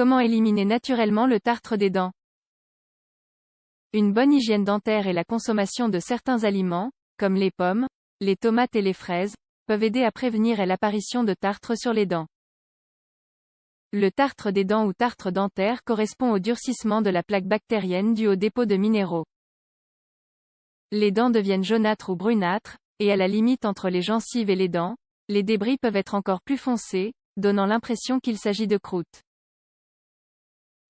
Comment éliminer naturellement le tartre des dents? Une bonne hygiène dentaire et la consommation de certains aliments, comme les pommes, les tomates et les fraises, peuvent aider à prévenir l'apparition de tartre sur les dents. Le tartre des dents ou tartre dentaire correspond au durcissement de la plaque bactérienne dû au dépôt de minéraux. Les dents deviennent jaunâtres ou brunâtres, et à la limite entre les gencives et les dents, les débris peuvent être encore plus foncés, donnant l'impression qu'il s'agit de croûte.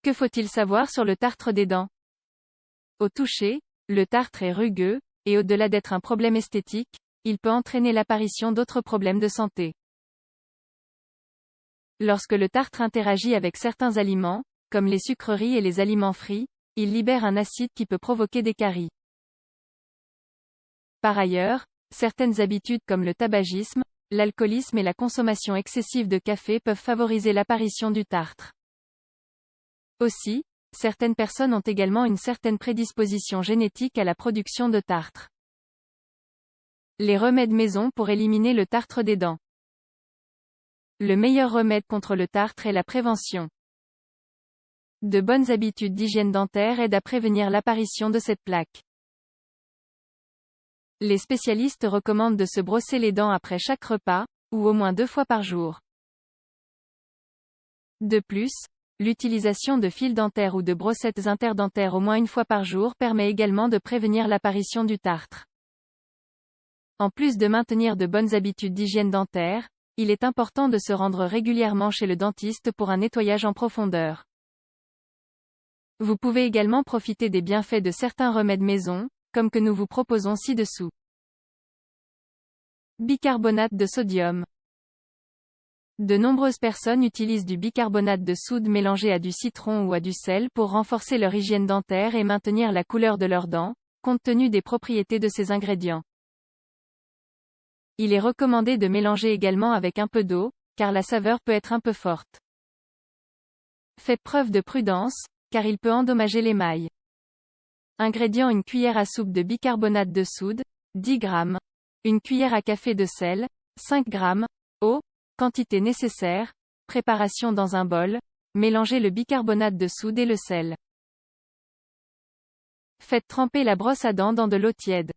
Que faut-il savoir sur le tartre des dents? Au toucher, le tartre est rugueux, et au-delà d'être un problème esthétique, il peut entraîner l'apparition d'autres problèmes de santé. Lorsque le tartre interagit avec certains aliments, comme les sucreries et les aliments frits, il libère un acide qui peut provoquer des caries. Par ailleurs, certaines habitudes comme le tabagisme, l'alcoolisme et la consommation excessive de café peuvent favoriser l'apparition du tartre. Aussi, certaines personnes ont également une certaine prédisposition génétique à la production de tartre. Les remèdes maison pour éliminer le tartre des dents. Le meilleur remède contre le tartre est la prévention. De bonnes habitudes d'hygiène dentaire aident à prévenir l'apparition de cette plaque. Les spécialistes recommandent de se brosser les dents après chaque repas, ou au moins 2 fois par jour. De plus, l'utilisation de fils dentaires ou de brossettes interdentaires au moins 1 fois par jour permet également de prévenir l'apparition du tartre. En plus de maintenir de bonnes habitudes d'hygiène dentaire, il est important de se rendre régulièrement chez le dentiste pour un nettoyage en profondeur. Vous pouvez également profiter des bienfaits de certains remèdes maison, comme que nous vous proposons ci-dessous. Bicarbonate de sodium. De nombreuses personnes utilisent du bicarbonate de soude mélangé à du citron ou à du sel pour renforcer leur hygiène dentaire et maintenir la couleur de leurs dents, compte tenu des propriétés de ces ingrédients. Il est recommandé de mélanger également avec un peu d'eau, car la saveur peut être un peu forte. Faites preuve de prudence, car il peut endommager l'émail. Ingrédients: une cuillère à soupe de bicarbonate de soude, 10 g, une cuillère à café de sel, 5 g, eau, quantité nécessaire, préparation dans un bol, mélangez le bicarbonate de soude et le sel. Faites tremper la brosse à dents dans de l'eau tiède.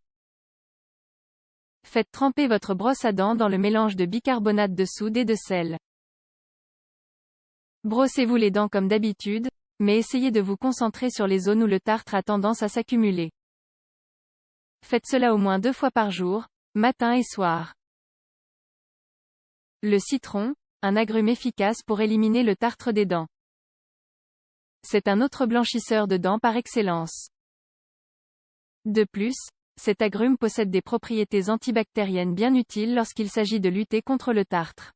Faites tremper votre brosse à dents dans le mélange de bicarbonate de soude et de sel. Brossez-vous les dents comme d'habitude, mais essayez de vous concentrer sur les zones où le tartre a tendance à s'accumuler. Faites cela au moins 2 fois par jour, matin et soir. Le citron, un agrume efficace pour éliminer le tartre des dents. C'est un autre blanchisseur de dents par excellence. De plus, cet agrume possède des propriétés antibactériennes bien utiles lorsqu'il s'agit de lutter contre le tartre.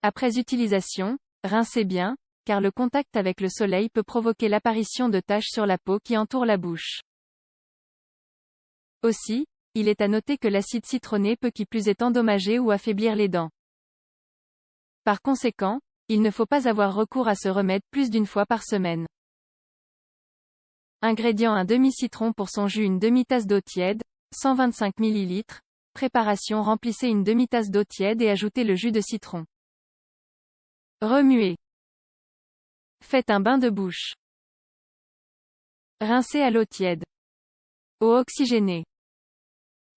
Après utilisation, rincez bien, car le contact avec le soleil peut provoquer l'apparition de taches sur la peau qui entoure la bouche. Aussi, il est à noter que l'acide citronné peut qui plus est endommager ou affaiblir les dents. Par conséquent, il ne faut pas avoir recours à ce remède plus d'1 fois par semaine. Ingrédients: un demi-citron pour son jus, une demi-tasse d'eau tiède, 125 ml. Préparation: remplissez une demi-tasse d'eau tiède et ajoutez le jus de citron. Remuez. Faites un bain de bouche. Rincez à l'eau tiède. Eau oxygénée.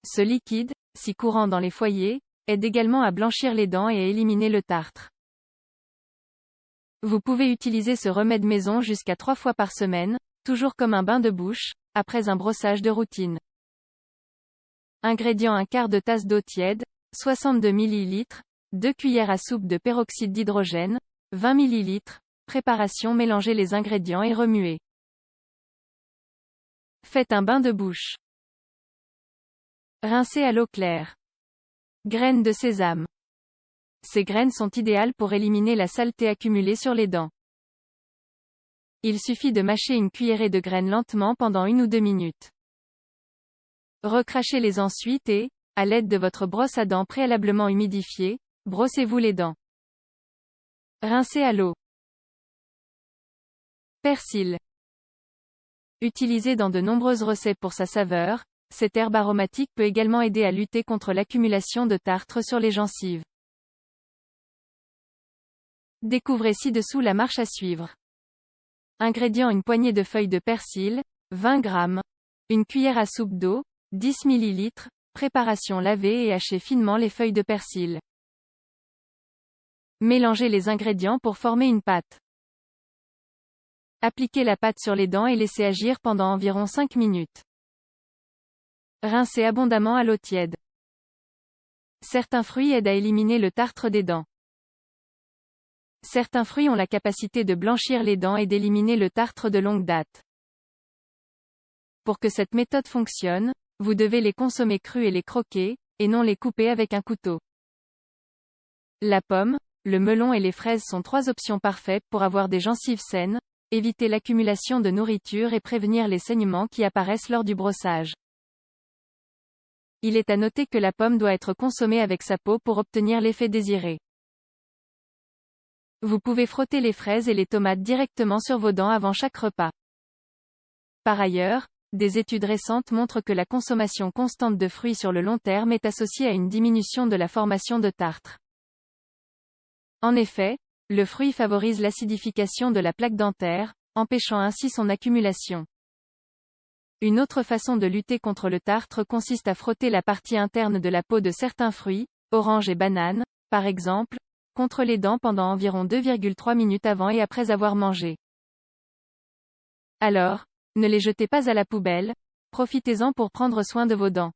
Ce liquide, si courant dans les foyers, aide également à blanchir les dents et à éliminer le tartre. Vous pouvez utiliser ce remède maison jusqu'à 3 fois par semaine, toujours comme un bain de bouche, après un brossage de routine. Ingrédients: un quart de tasse d'eau tiède, 62 ml, 2 cuillères à soupe de peroxyde d'hydrogène, 20 ml. Préparation: mélangez les ingrédients et remuez. Faites un bain de bouche. Rincez à l'eau claire. Graines de sésame. Ces graines sont idéales pour éliminer la saleté accumulée sur les dents. Il suffit de mâcher une cuillerée de graines lentement pendant 1 ou 2 minutes. Recrachez-les ensuite et, à l'aide de votre brosse à dents préalablement humidifiée, brossez-vous les dents. Rincez à l'eau. Persil. Utilisé dans de nombreuses recettes pour sa saveur, cette herbe aromatique peut également aider à lutter contre l'accumulation de tartre sur les gencives. Découvrez ci-dessous la marche à suivre. Ingrédients: une poignée de feuilles de persil, 20 g, une cuillère à soupe d'eau, 10 ml. Préparation: laver et hacher finement les feuilles de persil. Mélangez les ingrédients pour former une pâte. Appliquez la pâte sur les dents et laissez agir pendant environ 5 minutes. Rincez abondamment à l'eau tiède. Certains fruits aident à éliminer le tartre des dents. Certains fruits ont la capacité de blanchir les dents et d'éliminer le tartre de longue date. Pour que cette méthode fonctionne, vous devez les consommer crus et les croquer, et non les couper avec un couteau. La pomme, le melon et les fraises sont 3 options parfaites pour avoir des gencives saines, éviter l'accumulation de nourriture et prévenir les saignements qui apparaissent lors du brossage. Il est à noter que la pomme doit être consommée avec sa peau pour obtenir l'effet désiré. Vous pouvez frotter les fraises et les tomates directement sur vos dents avant chaque repas. Par ailleurs, des études récentes montrent que la consommation constante de fruits sur le long terme est associée à une diminution de la formation de tartre. En effet, le fruit favorise l'acidification de la plaque dentaire, empêchant ainsi son accumulation. Une autre façon de lutter contre le tartre consiste à frotter la partie interne de la peau de certains fruits, oranges et bananes, par exemple, contre les dents pendant environ 2,3 minutes avant et après avoir mangé. Alors, ne les jetez pas à la poubelle, profitez-en pour prendre soin de vos dents.